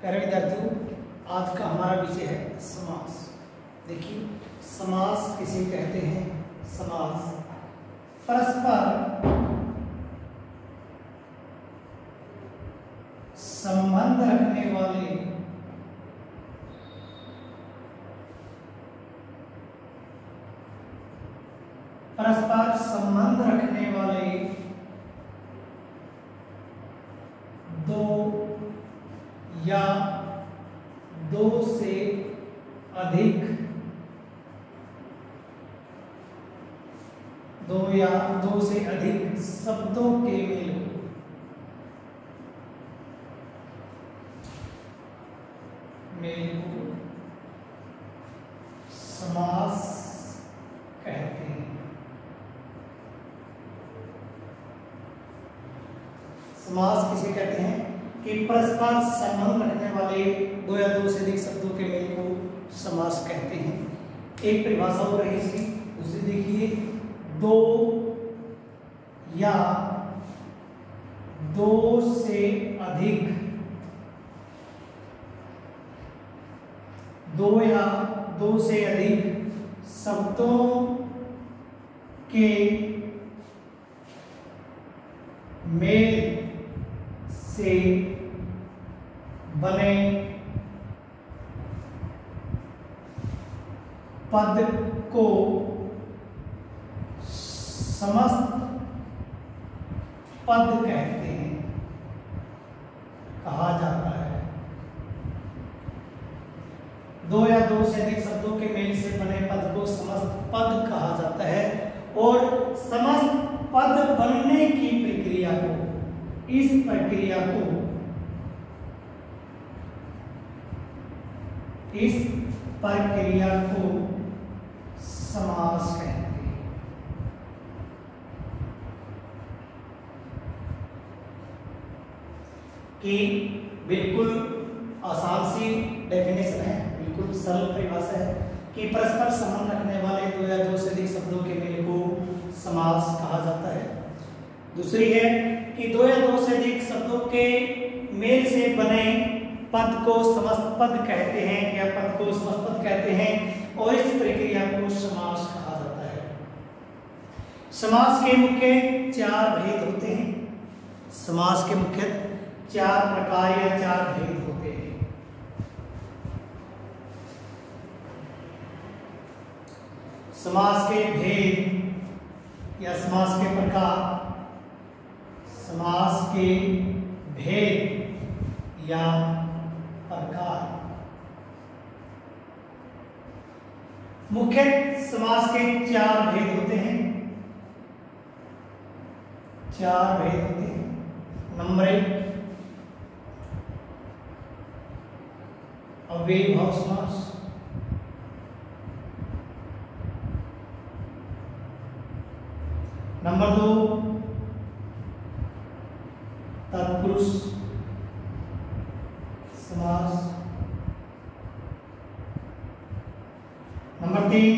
प्यारे विद्यार्थियों, आज का हमारा विषय है समास। देखिए, समास किसे कहते हैं? समास परस्पर संबंध रखने वाले दो या दो से अधिक शब्दों के मेल को समास कहते हैं। समास किसे कहते हैं? कि परस्पर संबंध रखने वाले दो या दो से अधिक शब्दों के मेल को समास कहते हैं। एक परिभाषा हो रही इसकी, दूसरी देखिए, दो या दो से अधिक शब्दों के मेल से बने पद को समस्त पद कहते हैं, कहा जाता है। दो या दो से अधिक शब्दों के मेल से बने पद को समस्त पद कहा जाता है और समस्त पद बनने की प्रक्रिया को, इस प्रक्रिया को समास कहते हैं। कि बिल्कुल आसान सी डेफिनेशन है, बिल्कुल सरल परिभाषा है कि परस्पर संबंध रखने वाले दो या दो से अधिक शब्दों के मेल को समास कहा जाता है। दूसरी है कि दो या दो से अधिक शब्दों के मेल से बने पद को समस्त पद कहते हैं या पद को समस्त पद कहते हैं और इस प्रक्रिया को समास कहा जाता है। समास के मुख्य चार भेद होते हैं। समास के मुख्य चार प्रकार या चार भेद होते हैं। समास के भेद या समास के प्रकार, समास के भेद या प्रकार। मुख्य समास के चार भेद होते हैं। नंबर 1, अव्ययीभाव समास। नंबर 2, तत्पुरुष समास। नंबर 3,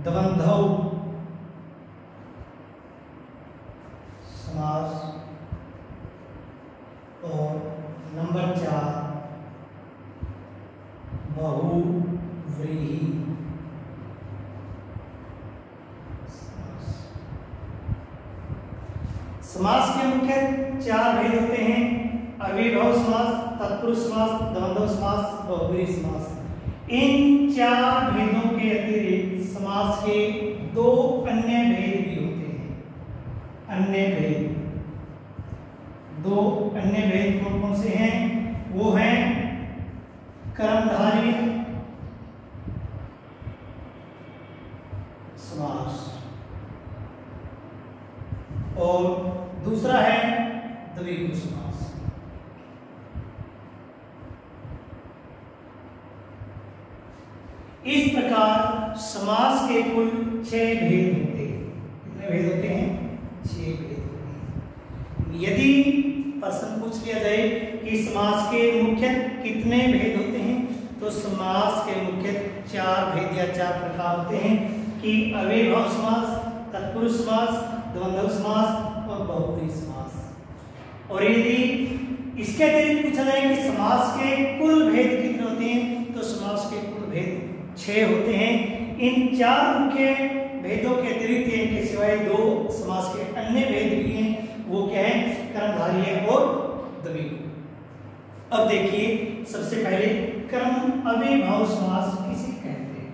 द्वंद्व समास और नंबर 4, बहुव्रीहि समास। समास के मुख्य चार भेद होते हैं: अव्ययीभाव समास, तत्पुरुष समास, द्वंद्व समास, बहुव्रीहि समास। इन चार भेदों के अतिरिक्त समास के दो अन्य भेद भी होते हैं। दो अन्य भेद कौन कौन से हैं? वो हैं कर्मधारय समास और दूसरा है द्विगु समास। इस प्रकार समास के कुल 6 भेद होते हैं। कितने भेद होते हैं? 6 भेद होते हैं। यदि प्रश्न पूछ लिया जाए कि समास के मुख्य कितने भेद होते हैं, तो समास के मुख्य 4 भेद या 4 प्रकार होते हैं कि अव्ययीभाव समास, तत्पुरुष समास, द्वंद्व समास और बहुव्रीहि समास। और यदि इसके अतिरिक्त पूछा जाए कि समास के कुल भेद कितने होते हैं, तो समास के कुल भेद 6 होते हैं। इन 4 मुख्य भेदों के अतिरिक्त इनके सिवाय 2 समास के अन्य भेद भी हैं। वो क्या है? कर्मधारय और द्विगु। अब देखिए, सबसे पहले कर्म अव्ययीभाव समास किसे कहते हैं?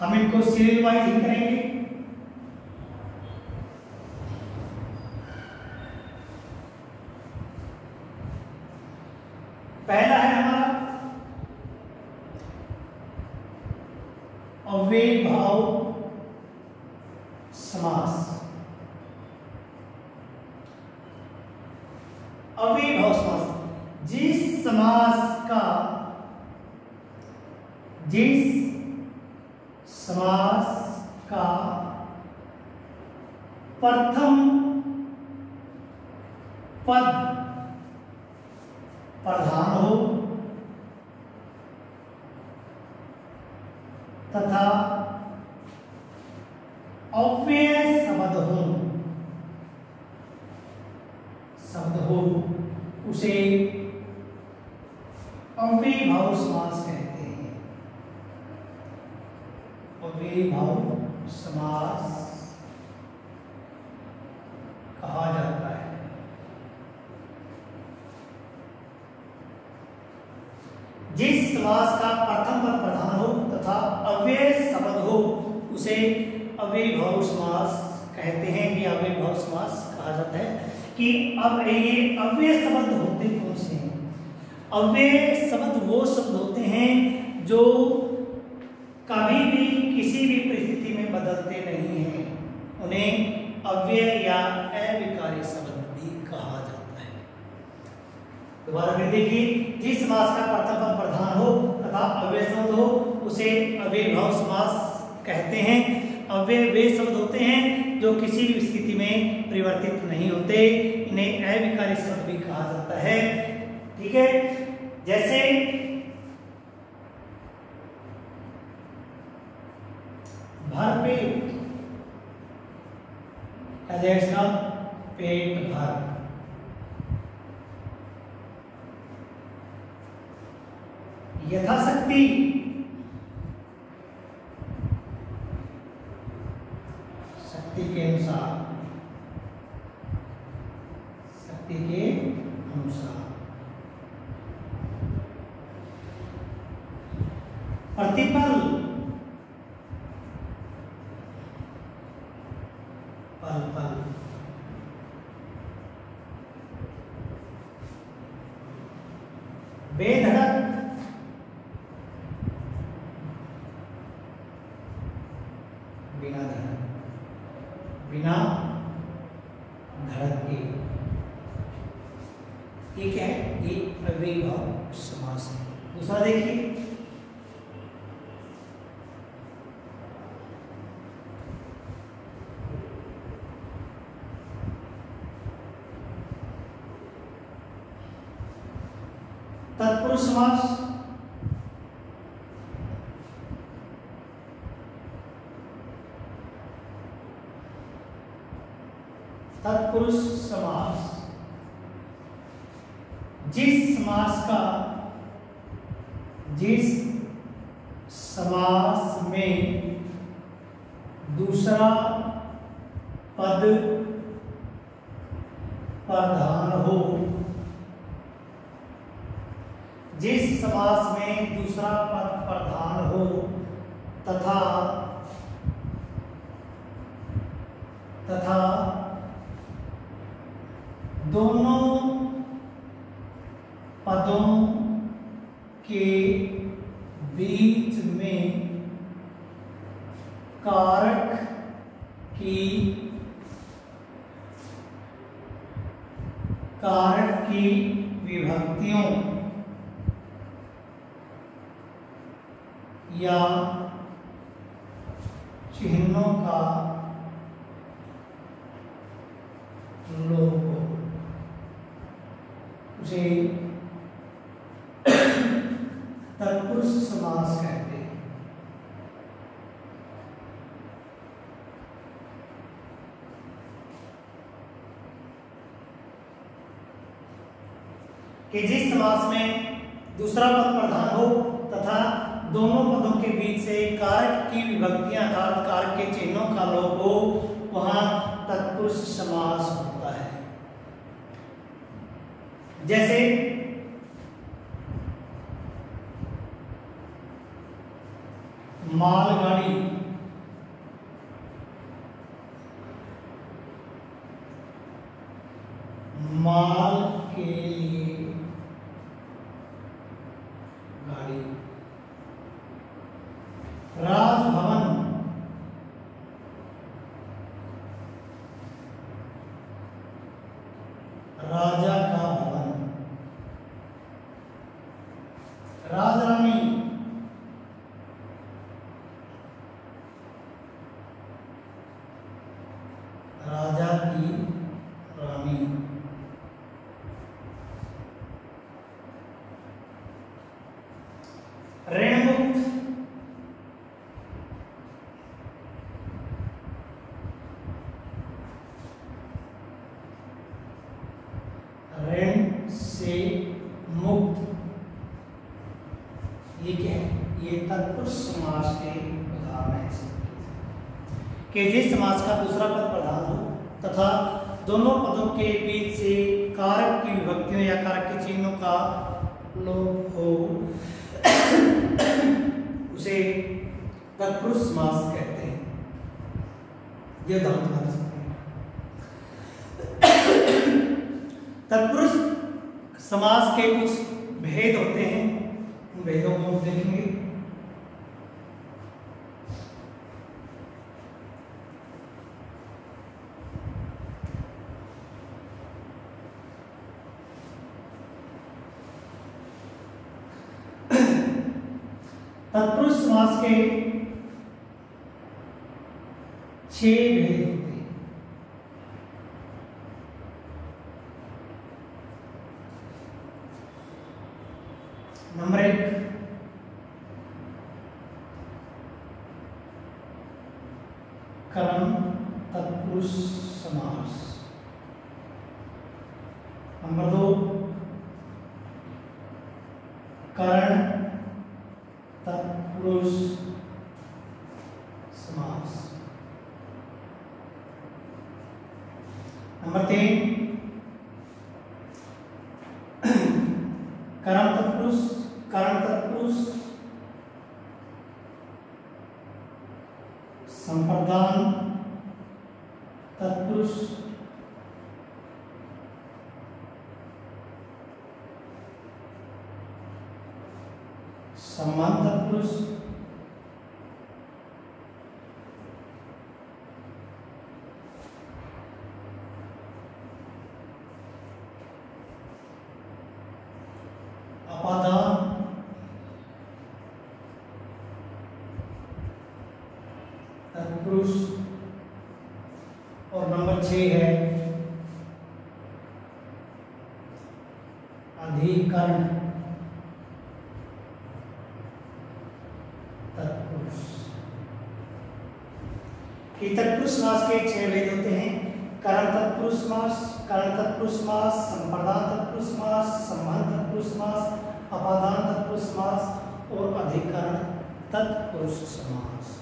हम इनको सीरियल वाइज ही करेंगे। पहला है हमारा अव्ययीभाव समास। अव्ययीभाव समास जिस समास का प्रथम पद प्रधान हो तथा अव्यय शब्द हो उसे अव्ययीभाव समास कहते हैं। अव्ययीभाव समास कहा जाता है। जिस समास का प्रथम पद प्रधान हो तथा अव्यय शब्द हो उसे अव्ययीभाव समास कहते हैं। ये अव्ययीभाव समास कहा जाता है। कि अब ये अव्यय शब्द होते कौन से हैं? अव्यय शब्द वो शब्द होते हैं जो कभी भी किसी भी परिस्थिति में बदलते नहीं हैं। उन्हें अव्यय या अविकारी शब्द भी कहा जाता है। दोबारा फिर देखिए, जिस समास का प्रथम पद प्रधान हो तथा अव्यय शब्द हो उसे अव्ययीभाव समास कहते हैं। अव्यय वे शब्द होते हैं जो किसी भी स्थिति में परिवर्तित नहीं होते। इन्हें अविकारी शब्द भी कहा जाता है। ठीक है, जैसे भरपेट, क्या जाएगा इसका? पेट भर। यथाशक्ति, शक्ति के अनुसार, शक्ति के अनुसार। प्रतिपल, पल पल। बेधड़क, बिना धड़क, बिना धड़क के। ये क्या है? ये अव्ययीभाव समास है। दूसरा देखिए, तत्पुरुष समास। तत्पुरुष समास जिस समास में दूसरा पद प्रधान हो, जिस समास में दूसरा पद प्रधान हो तथा दोनों पदों के बीच में कारक की विभक्तियों या चिन्हों का लोप हो, उसे तत्पुरुष समास कहते हैं। कि जिस समास में दूसरा पद प्रधान हो तथा दोनों पदों के बीच से कारक की विभक्तियां अर्थात कारक के चिन्हों का लोप हो, वहां तत्पुरुष समास होता है। जैसे मालगाड़ी, माल के लिए गाड़ी। राजभवन, राजा का भवन। राजरानी, राजा की रानी। ऋणमुक्त, ऋण से मुक्त। ये क्या है? ये तत्पुरुष समास के उदाहरण है कि जिस समास का दूसरा पद प्रधान हो तथा दोनों पदों के बीच से कारक की विभक्तियों या कारक के चिन्हों का लोप हो, उसे तत्पुरुष समास कहते हैं। ये उदाहरण बता सकते हैं। तत्पुरुष समास के कुछ भेद होते हैं, उन भेदों को हम देखेंगे। तत्पुरुष समास के 6 भेद होते हैं। नंबर 1, कर्म तत्पुरुष समास। नंबर 2, कर्ण तत्पुरुष समास। नंबर 3, कर्म तत्पुरुष, कर्ण तत्पुरुष, संप्रदान तत्पुरुष, सम्मान तत्पुरुष, अपादान तत्पुरुष, और नंबर 6 है अधिकरण तत्पुरुष। तत्पुरुष समास के 6 भेद होते हैं। कर्ण तत्पुरुष समास, कर्ण तत्पुरुष समास, संप्रदान तत्पुरुष समास, सम्मान तत्पुरुष समास, अपादान तत्पुरुष समास और अधिकरण तत्पुरुष समास।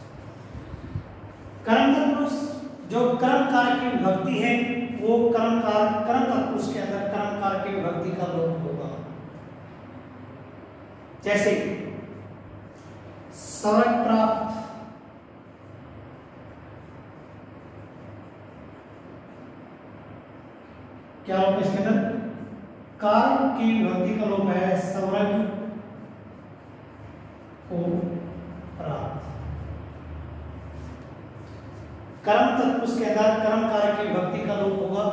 कर्म तत्पुरुष जो कर्म कारक की विभक्ति है, वो कर्म तत्पुरुष के अंदर कर्म कारक की विभक्ति का लोप होगा। जैसे स्वर्ग प्राप्त, क्या लोप इसके अंदर? कारक की विभक्ति का लोप है, स्वर्ग को प्राप्त। कर्म तत्पुरुष के अंदर कर्म कारक की विभक्ति का लोप होगा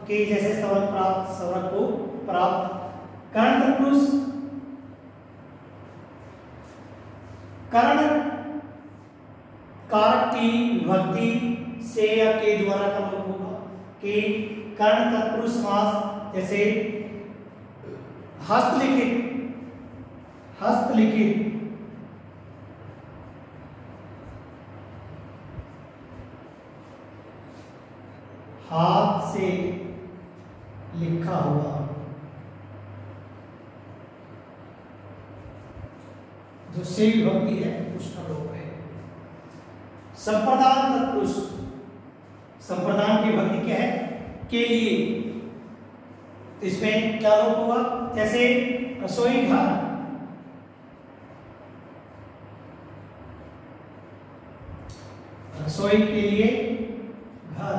कि जैसे स्वर्ग प्राप्त, स्वर्ग को प्राप्त। कर्ण तत्पुरुष कर्ण कारक की विभक्ति से या के द्वारा का लोप होगा कि कर्ण तत्पुरुष समास जैसे हस्तलिखित, हस्तलिखित, हाथ से लिखा हुआ, जो से विभक्ति है उसका लोप है। संप्रदान तत्पुरुष, संप्रदान की विभक्ति क्या है? के लिए। इसमें क्या लोप होगा? जैसे रसोई घर, रसोई के लिए घर,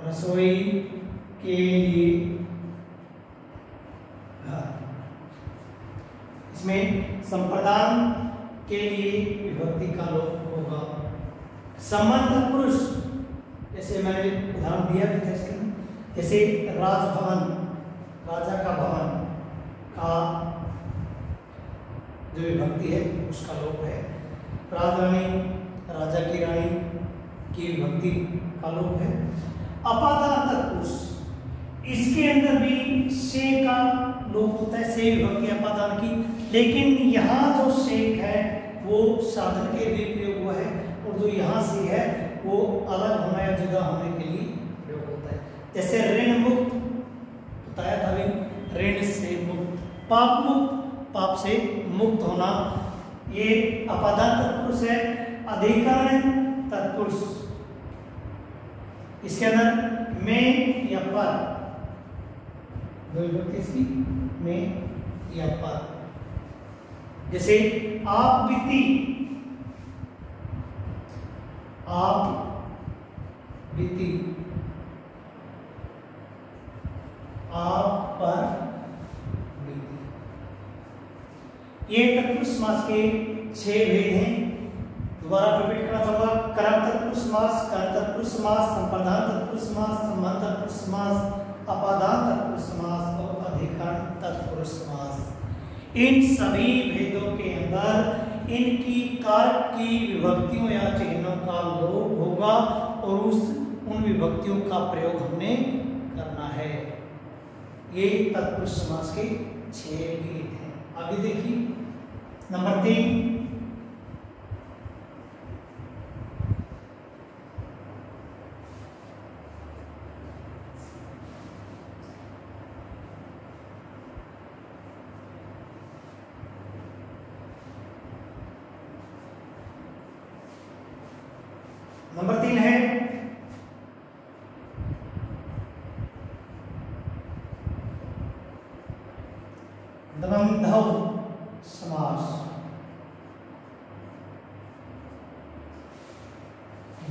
रसोई के लिए घर। इसमें संप्रदान के लिए विभक्ति का लोप होगा। संबंध पुरुष, जैसे मैंने उदाहरण दिया था इसके में, जैसे राजभवन, राजा का भवन का जो विभक्ति है उसका लोप है। राजरानी, राजा की रानी की विभक्ति का लोप है। अपादान तत्पुरुष, इसके अंदर भी से का लोप होता है, से विभक्ति अपादान की, लेकिन यहाँ जो शेख है वो साधन के लिए प्रयोग हुआ है और जो यहाँ से है वो अलग होना या जुदा होने के लिए प्रयोग होता है। जैसे ऋण मुक्त बताया था अभी, ऋण से मुक्त, पाप मुक्त, पाप से मुक्त होना, ये अपादान तत्पुरुष है। अधिकरण तत्पुरुष, इसके अंदर में या पर, दो विभक्ति इसकी, में या पर। जैसे आप बीती, आप बीती, आप पर बीती। ये तत्पुरुष समास के 6 भेद हैं। दोबारा रिपीट करना चाहूंगा। कर्म तत्पुरुष समास, कर्म तत्पुरुष समास, संप्रदान तत्पुरुष समास, संबंध तत्पुरुष समास, अपादान तत्पुरुष समास और अधिकरण तत्पुरुष समास। इन सभी भेदों के अंदर इनकी कारक की विभक्तियों या चिन्हों का लोप होगा और उन विभक्तियों का प्रयोग हमने करना है। ये तत्पुरुष समास के 6 भेद हैं। आगे देखिए नंबर 3, नंबर 3 है द्वंद्व समास।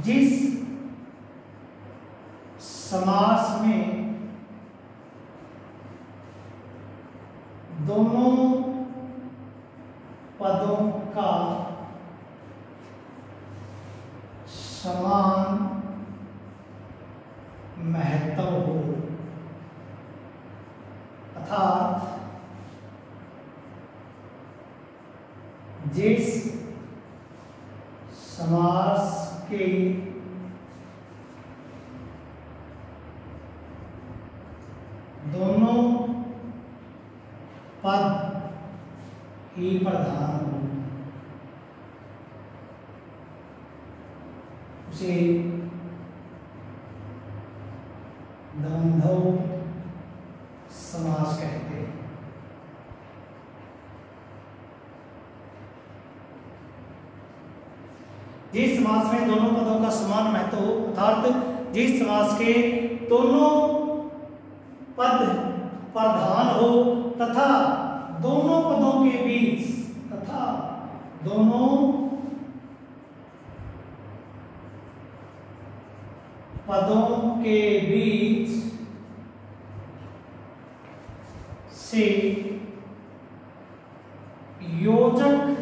जिस समास में दोनों पदों का समान महत्व हो, अर्थात जिस समास के दोनों पद ही प्रधान हो उसे द्वंद्व समास कहते हैं। जिस समास में दोनों पदों का समान महत्व हो, अर्थात जिस समास के दोनों पद प्रधान हो तथा दोनों पदों के बीच, तथा दोनों पदों के बीच से योजक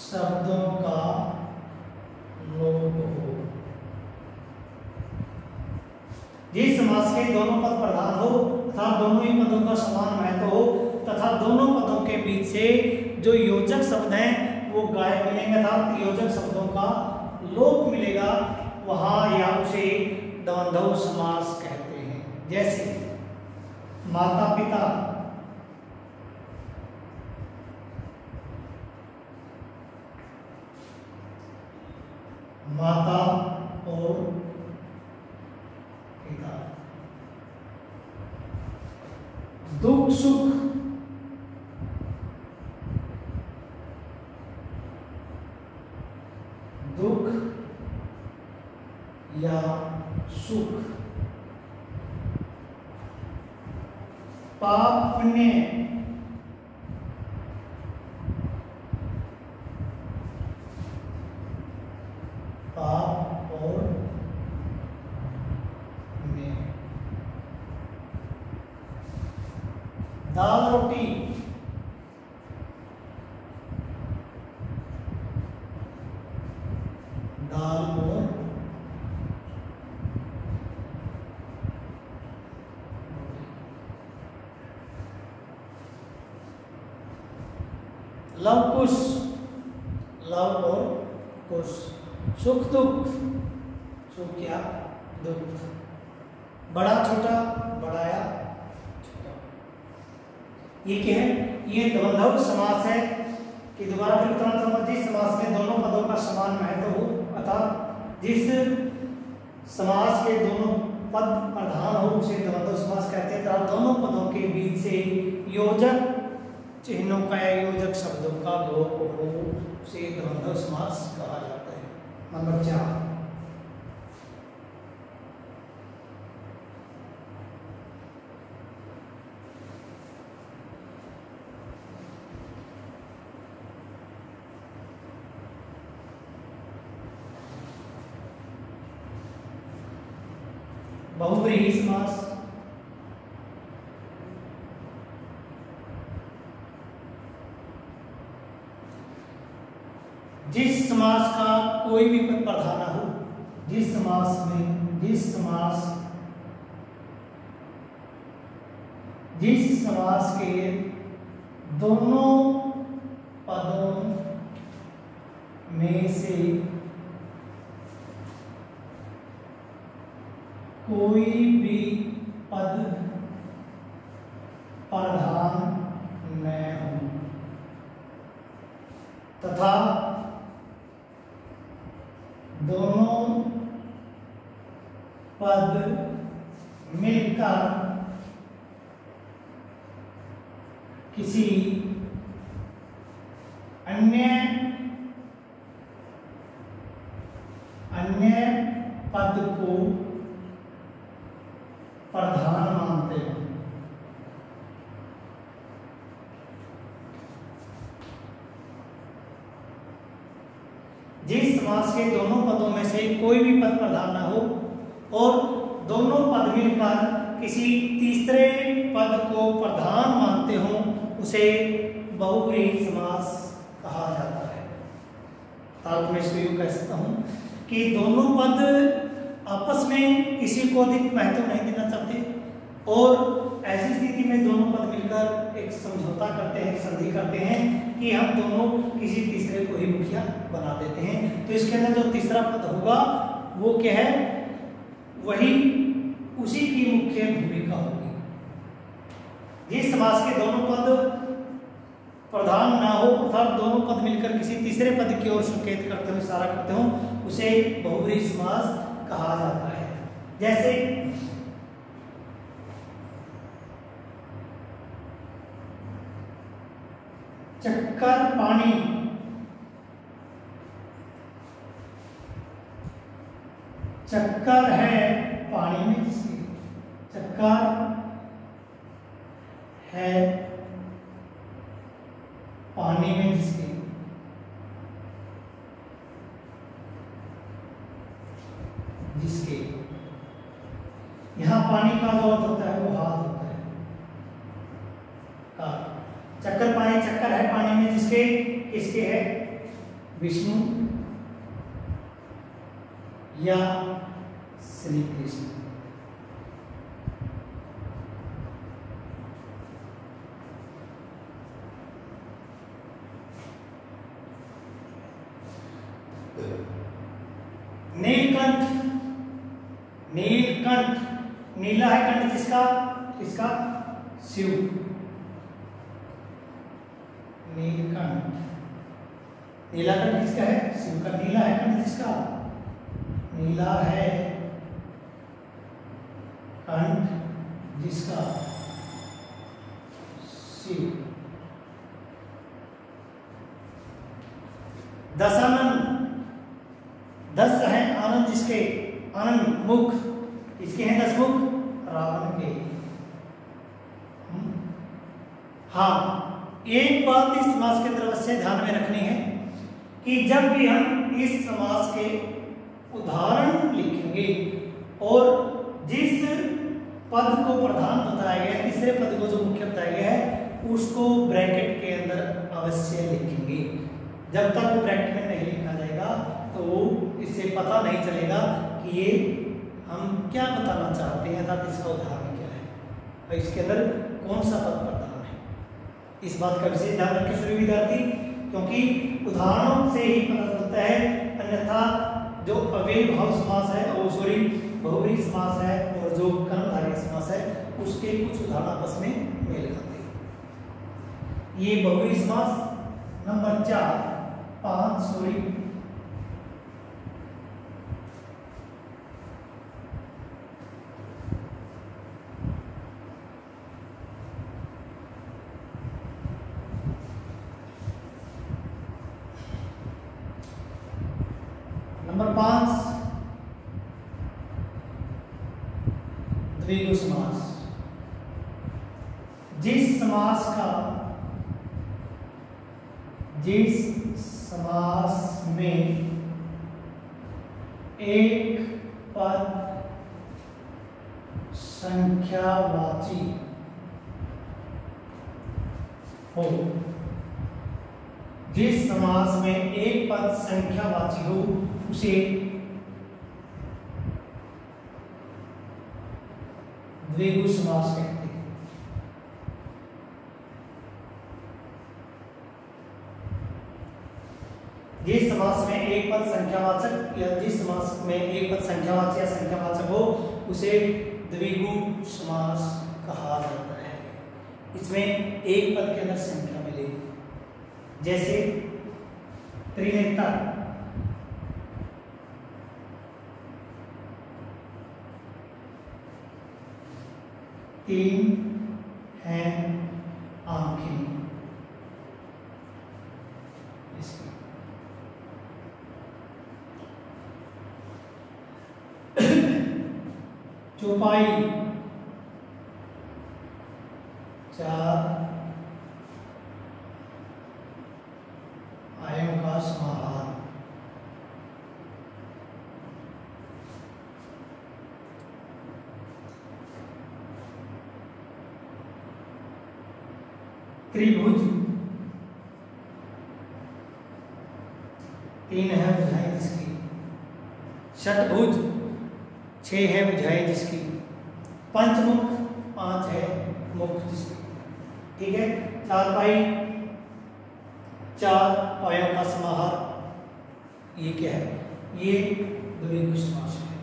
शब्दों का लोप हो। जिस समास के दोनों पद प्रधान हो तथा दोनों ही पदों का समान महत्व हो तथा दोनों पदों के बीच से जो योजक शब्द हैं वो गायब मिलेंगे, अर्थात योजक शब्दों का लोप मिलेगा, वहां या उसे द्वंद्व समास कहते हैं। जैसे माता पिता, माता और पिता, दुख सुख दुख या सुख। पाप पुण्य, पाप और पुण्य। दाल रोटी, दाल और लव कुश, लव और कुश। सुख दुख, सुख या दुख। बड़ा छोटा, बड़ा या छोटा। ये क्या है? ये द्वंद्व समास है कि दोबारा फिर तुरंत समझिए, समास में दोनों पदों का समान महत्व हो, अर्थात जिस समास के दोनों पद प्रधान हो उसे द्वंद्व समास कहते हैं। तथा दोनों पदों के बीच से योजक चिन्हों का या योजक शब्दों का लोप हो उसे द्वंद्व समास कहा जाता है। नंबर 4, बहुव्रीहि समास। जिस समास का कोई भी पद प्रधान ना हो, जिस समास के दोनों पदों में से कोई भी पद प्रधान न हो तथा दोनों पद मिलकर किसी अन्य पद को प्रधान मानते हैं। जिस समास के दोनों पदों में से कोई भी पद प्रधान ना हो और दोनों पद मिलकर किसी तीसरे पद को प्रधान मानते हो उसे बहुव्रीहि समास कहा जाता है। तार्किक में इसको यूं कह सकता हूं कि दोनों पद आपस में किसी को अधिक महत्व नहीं देना चाहते और ऐसी स्थिति में दोनों पद मिलकर एक समझौता करते हैं, संधि करते हैं कि हम दोनों किसी तीसरे को ही मुखिया बना देते हैं। तो इसके अंदर जो तीसरा पद होगा वो क्या है? वही उसी की मुख्य भूमिका होगी। जिस समास के दोनों पद प्रधान ना हो अर्थात दोनों पद मिलकर किसी तीसरे पद की ओर संकेत करते हो, इशारा करते हो, उसे बहुव्रीहि समास कहा जाता है। जैसे चक्कर पानी, चक्कर है पानी में जिसके, चक्कर है पानी में जिसके, जिसके यहां पानी का जो अर्थ होता है वो हाथ होता है का। चक्कर पानी, चक्कर है पानी में जिसके, किसके है? विष्णु या श्री कृष्ण। नीलकंठ, नीलकंठ, नीला है कंठ किसका? किसका? शिव। नीलकंठ, नीला कंठ किसका है? शिव का। नीला है कंठ किसका? नीला है कंठ जिसका? शिव। दशानन, 10 हैं आनंद जिसके, आनंद मुख इसके हैं 10 मुख, रावण के। हाँ, एक बात इस समास के अंदर अवश्य ध्यान में रखनी है कि जब भी हम इस समास के उदाहरण लिखेंगे और जिस पद को प्रधान बताया गया है, तीसरे पद को जो मुख्य बताया गया है, उसको ब्रैकेट के अंदर अवश्य लिखेंगे। जब तक वो ब्रैकेट में नहीं लिखा जाएगा तो इससे पता नहीं चलेगा कि ये हम क्या बताना चाहते हैं, अर्थात इसका उदाहरण क्या है और इसके अंदर कौन सा पद प्रधान है। इस बात का विशेष ध्यान रखें सभी विद्यार्थी, क्योंकि उदाहरणों से ही पता चलता है, अन्यथा जो अव्ययभाव समास है और बहुव्रीहि समास है और जो कर्मधारय समास है उसके कुछ उदाहरण आपस में मेल खाते हैं। ये बहुव्रीहि समास नंबर 5 नंबर 5 द्विगु समास। जिस समास में एक पद संख्यावाची हो, जिस समास में एक पद संख्यावाची हो उसे द्विगु समास कहते हैं। जिस समास में एक पद संख्यावाचक या जिस समास में एक पद संख्यावाचक या संख्यावाचक हो उसे द्विगु समास कहा जाता है। इसमें एक पद के अंदर संख्या मिलेगी, जैसे त्रिनेत्र, तीन हैं आंखें, इसकी चौपाई, 4 आयों का समाहार, त्रिभुज, 3 है भुजाएं जिसकी, षटभुज 6 है भुजाएं जिसकी, पंचमुख 5 है मुख जिसकी। ठीक है, 4 पाई, 4 पायों का समाहार, ये क्या है? ये द्विगु समास है।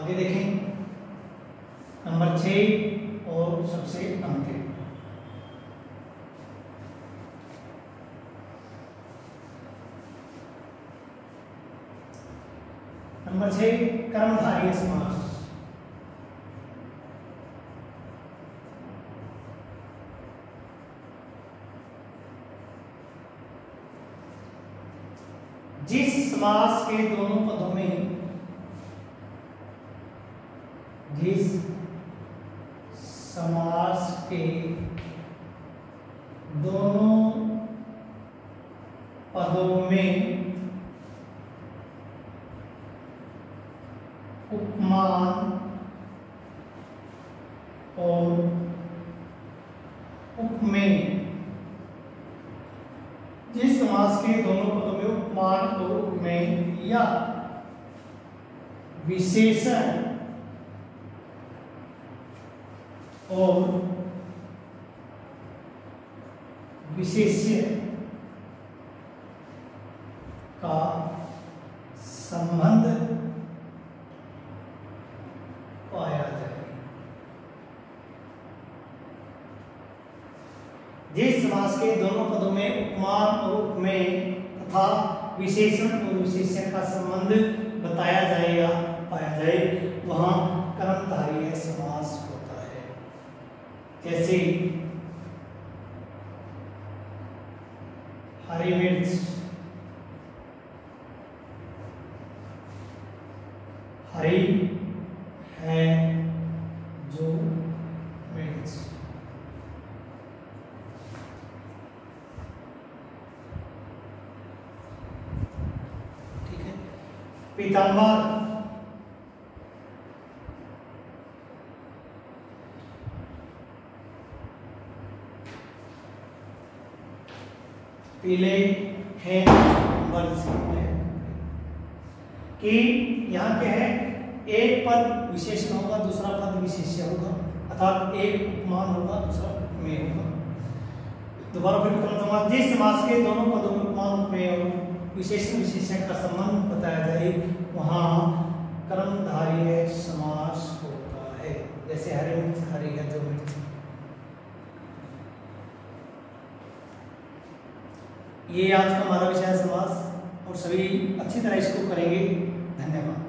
आगे देखें नंबर 6 और सबसे अंतिम नंबर 6 कर्मधारय समास। जिस समास के दोनों पदों में, जिस समास के दोनों पदों में उपमान और उपमेय, जिस समास के दोनों पदों में उपमान और उपमेय या विशेषण और विशेष्य का संबंध पाया जाए। जिस समास के दोनों पदों में उपमान और उपमेय तथा विशेषण और विशेष्य का संबंध बताया जाए या पाया जाए वहां कर्मधारय समास होता है। जैसे हरी मिर्च, हरी है जो मिर्च। ठीक है। पीतांबर पीले हैं वर्ष कि यहाँ क्या है, एक पद विशेषण होगा, दूसरा पद विशेष्य होगा, अर्थात एक उपमान होगा, दूसरा उपमेय होगा। दोबारा फिर बताऊंगा, जिस समास के दोनों पदों में उपमान उपमेय और विशेषण विशेषण का संबंध बताया जाए वहाँ कर्मधारय है समास होता है। जैसे हरी मिर्च हरी है जो मिर्च। ये आज का हमारा विषय है समास, और सभी अच्छी तरह इसको करेंगे। धन्यवाद।